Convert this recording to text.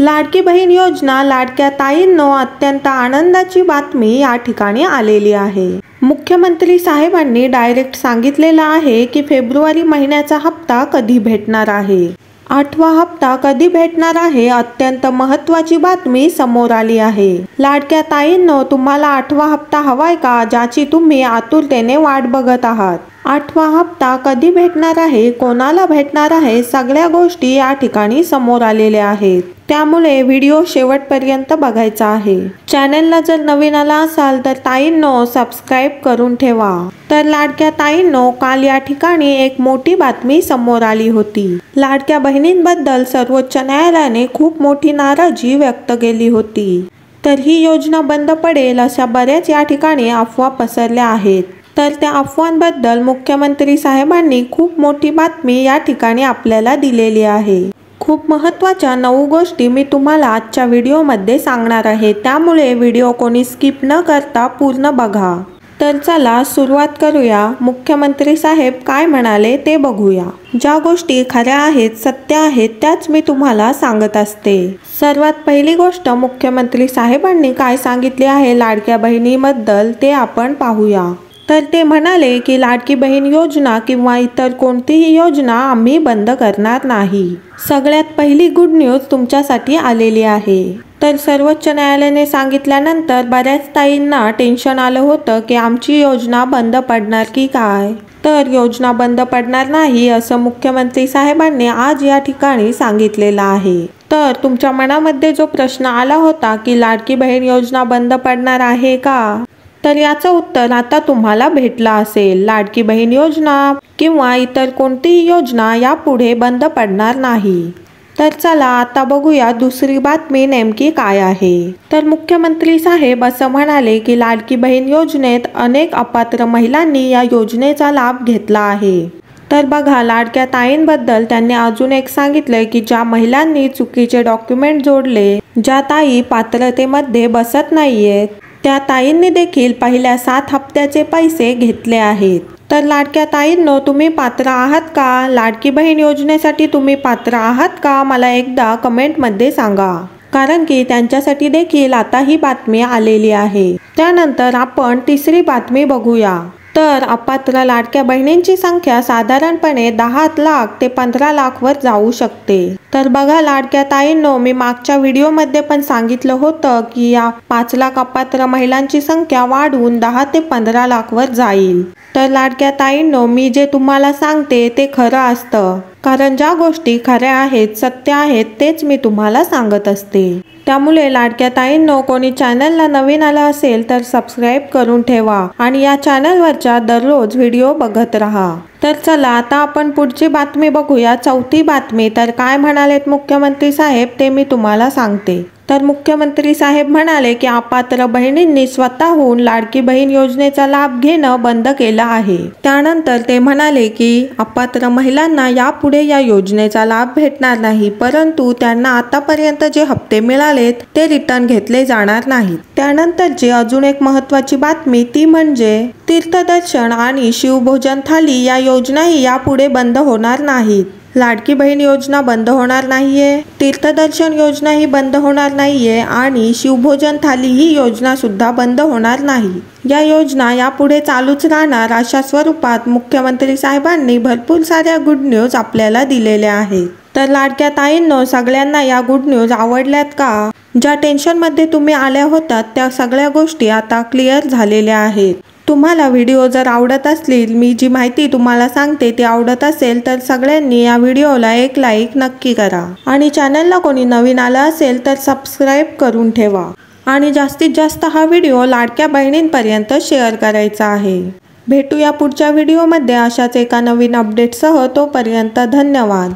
लाडकी बहीण योजना लाडक्या ताईंनो अत्यंत आनंदाची बातमी या ठिकाणी आलेली आहे। मुख्यमंत्री साहेबांनी डायरेक्ट सांगितलेलं आहे की फेब्रुवारी महिन्याचा हप्ता कधी भेटणार आहे। 8वा हप्ता कधी भेटणार आहे, अत्यंत महत्त्वाची बातमी समोर आली आहे। लाडक्या ताईंनो, तुम्हाला 8वा हप्ता हवाय का, ज्याची तुम्ही आतुरतेने वाट बघत आहात। 8वा हप्ता कधी भेटणार आहे, कोणाला भेटणार आहे, सगळ्या गोष्टी या ठिकाणी समोर आलेल्या आहेत। त्यामुळे व्हिडिओ शेवटपर्यंत बघायचा आहे। चॅनलला जर नवीन आला असाल तर ताईंनो सबस्क्राइब करून ठेवा। तर लाडक्या ताईंनो, काल या ठिकाणी एक मोठी बातमी समोर आली होती। लाडक्या बहिणींबद्दल सर्वोच्च न्यायालयाने खूप मोठी नाराजी व्यक्त केली होती। तर ही योजना बंद पडेल अशा बऱ्याच या ठिकाणी अफवा पसरल्या आहेत। तर त्या अफवांबद्दल मुख्यमंत्री साहेबांनी खूप मोठी बातमी या ठिकाणी आपल्याला दिलेली आहे। खूप महत्त्वाच्या 9 गोष्टी मी तुम्हाला आजच्या व्हिडिओमध्ये सांगणार आहे, त्यामुळे व्हिडिओ कोणी स्किप न करता पूर्ण बघा। तर चला सुरुवात करूया। मुख्यमंत्री साहेब काय म्हणाले ते बघूया। ज्या गोष्टी खऱ्या आहेत, सत्य आहेत, त्याच मी तुम्हाला सांगत असते। सर्वात पहिली गोष्ट मुख्यमंत्री साहेबांनी काय सांगितले आहे लाडक्या बहिणीबद्दल ते आपण पाहूया। तर ते म्हणाले की लाडकी बहीण योजना किंवा इतर कोणतीही योजना आम्ही बंद करणार नाही। सगळ्यात पहिली गुड न्यूज तुमच्यासाठी आलेली आहे। तर सर्वोच्च न्यायालयाने सांगितल्यानंतर बऱ्याच ताईंना टेन्शन आलं होतं की आमची योजना बंद पडणार की काय। तर योजना बंद पडणार नाही असं मुख्यमंत्री साहेबांनी आज या ठिकाणी सांगितलेलं आहे। तर तुमच्या मनामध्ये जो प्रश्न आला होता की लाडकी बहीण योजना बंद पडणार आहे का, तर याचं उत्तर आता तुम्हाला भेटलं असेल। लाडकी बहीण योजना किंवा इतर कोणतीही योजना यापुढे बंद पडणार नाही। तर चला आता बघूया दुसरी बातमी नेमकी काय आहे। तर मुख्यमंत्री साहेब असं म्हणाले की लाडकी बहीण योजनेत अनेक अपात्र महिलांनी या योजनेचा लाभ घेतला आहे। तर बघा, लाडक्या ताईंबद्दल त्यांनी अजून एक सांगितलंय की ज्या महिलांनी चुकीचे डॉक्युमेंट जोडले, ज्या ताई पात्रतेमध्ये बसत नाहीयेत, त्या ताईंनी देखील पहिल्या 7 हप्त्याचे पैसे घेतले आहेत। तर लाडक्या ताईंनो, तुम्ही पात्र आहात का? लाडकी बहीण योजनेसाठी तुम्ही पात्र आहात का? मला एकदा कमेंटमध्ये सांगा, कारण की त्यांच्यासाठी देखील आता ही बातमी आलेली आहे। त्यानंतर आपण तिसरी बातमी बघूया। तर अपात्र लाडक्या बहिणींची संख्या साधारणपणे 10 लाख ते 15 लाख वर जाऊ शकते। तर बघा लाडक्या ताईंनो, मी मागच्या व्हिडिओमध्ये पण सांगितलं होतं की या 5 लाख अपात्र महिलांची संख्या वाढून 10 ते 15 लाख वर जाईल। तर लाडक्या ताईंनो, मी जे तुम्हाला सांगते ते खरं असतं, कारण ज्या गोष्टी खऱ्या आहेत, सत्य आहेत, तेच मी तुम्हाला सांगत असते। त्यामुळे लाडक्या ताईंनो, कोणी चॅनलला नवीन आला असेल तर सबस्क्राइब करून ठेवा आणि या चॅनलवरच्या दररोज व्हिडिओ बघत राहा। तर चला आता आपण पुढची बातमी बघूया, चौथी बातमी। तर काय म्हणालेत मुख्यमंत्री साहेब ते मी तुम्हाला सांगते। तर मुख्यमंत्री साहेब म्हणाले की अपात्र बहिणींनी स्वतःहून लाडकी बहीण योजनेचा लाभ घेणं बंद केलं आहे। त्यानंतर ते म्हणाले की अपात्र महिलांना यापुढे या योजनेचा लाभ भेटणार नाही, परंतु त्यांना आतापर्यंत जे हप्ते मिळालेत ते रिटर्न घेतले जाणार नाहीत। त्यानंतरची अजून एक महत्त्वाची बातमी ती म्हणजे तीर्थदर्शन आणि शिवभोजन थाली या योजनाही यापुढे बंद होणार नाहीत। लाडकी बहीण योजना बंद होणार नाहीये, तीर्थदर्शन योजना ही बंद होणार नाहीये आणि शिवभोजन थाली ही योजना सुद्धा बंद होणार नाही। या योजना यापुढे चालूच राहणार अशा स्वरूपात मुख्यमंत्री साहेबांनी भरपूर साऱ्या गुड न्यूज आपल्याला दिलेल्या आहेत। तर लाडक्या ताईंनो, सगळ्यांना या गुड न्यूज आवडल्यात का? ज्या टेन्शनमध्ये तुम्ही आल्या होतात त्या सगळ्या गोष्टी आता क्लिअर झालेल्या आहेत। तुम्हाला व्हिडिओ जर आवडत असतील, मी जी माहिती तुम्हाला सांगते ती आवडत असेल तर सगळ्यांनी या व्हिडिओला एक लाईक नक्की करा आणि चॅनलला कोणी नवीन आलं असेल तर सबस्क्राइब करून ठेवा आणि जास्तीत जास्त हा व्हिडिओ लाडक्या बहिणींपर्यंत शेअर करायचा आहे। भेटूया पुढच्या व्हिडिओमध्ये अशाच एका नवीन अपडेटसह। तोपर्यंत धन्यवाद।